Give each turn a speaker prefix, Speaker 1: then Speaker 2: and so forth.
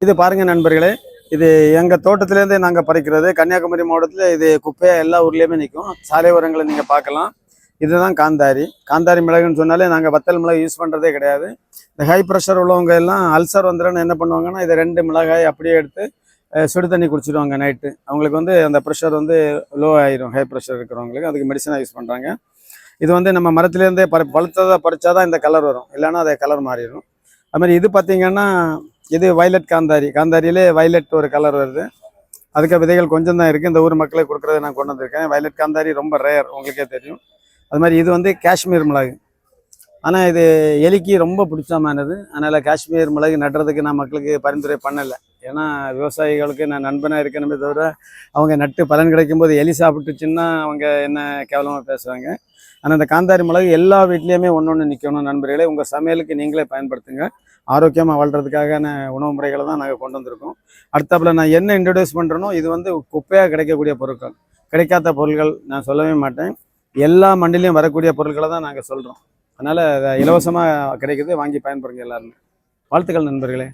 Speaker 1: இது பாருங்க நண்பர்களே, இது எங்கள் தோட்டத்திலேருந்தே நாங்கள் பறிக்கிறது. கன்னியாகுமரி மாவட்டத்தில் இது குப்பையாக எல்லா ஊர்லேயுமே நிற்கும். சாலை ஓரங்களை நீங்கள் பார்க்கலாம். இதுதான் காந்தாரி. காந்தாரி மிளகுன்னு சொன்னாலே நாங்கள் வத்தல் மிளகு யூஸ் பண்ணுறதே கிடையாது. இந்த ஹை ப்ரெஷர் உள்ளவங்க எல்லாம் அல்சர் வந்துடுன்னு என்ன பண்ணுவாங்கன்னா, இதை 2 மிளகாய் அப்படியே எடுத்து சுடு தண்ணி குடிச்சிடுவாங்க நைட்டு. அவங்களுக்கு அந்த ப்ரெஷர் லோ ஆயிரும். ஹை ப்ரெஷர் இருக்கிறவங்களுக்கு அதுக்கு மெடிசனாக யூஸ் பண்ணுறாங்க. இது நம்ம மரத்துலேருந்தே பழுத்ததாக பறிச்சாதான் இந்த கலர் வரும், இல்லைன்னா அதை கலர் மாறிடும். அது மாதிரி இது பார்த்திங்கன்னா, இது வயலட் காந்தாரி. காந்தாரியிலே வயலட் ஒரு கலர் வருது. அதுக்கு விதைகள் கொஞ்சம் தான் இருக்குது. இந்த ஊர் மக்களுக்கு கொடுக்குறத நான் கொண்டு வந்திருக்கேன். வயலட் காந்தாரி ரொம்ப ரேர், உங்களுக்கே தெரியும். அது மாதிரி இது காஷ்மீர் மிளகு. ஆனால் இது எலிக்கு ரொம்ப பிடிச்சமானது. அதனால் காஷ்மீர் மிளகு நடுறதுக்கு நான் மக்களுக்கு பரிந்துரை பண்ணலை. ஏன்னா விவசாயிகளுக்கு நான் நண்பனாக இருக்கணுமே தவிர, அவங்க நட்டு பலன் கிடைக்கும்போது எலி சாப்பிட்டுச்சுன்னா அவங்க என்ன கேவலமாக பேசுவாங்க. ஆனால் இந்த காந்தாரி மிளகு எல்லா வீட்லேயுமே ஒன்று நிற்கணும் நண்பர்களே. உங்கள் சமையலுக்கு நீங்களே பயன்படுத்துங்க. ஆரோக்கியமாக வாழ்கிறதுக்கான உணவு முறைகளை தான் நாங்கள் கொண்டு வந்திருக்கோம். அடுத்தாப்புல நான் என்ன இன்ட்ரடியூஸ் பண்ணுறேனோ, இது குப்பையாக கிடைக்கக்கூடிய பொருட்கள், கிடைக்காத பொருட்கள் நான் சொல்லவே மாட்டேன். எல்லா மண்டிலையும் வரக்கூடிய பொருட்களை தான் நாங்கள் சொல்கிறோம். அதனால் இலவசமாக கிடைக்குது, வாங்கி பயன்படுங்க எல்லாருமே. வாழ்த்துக்கள் நண்பர்களே.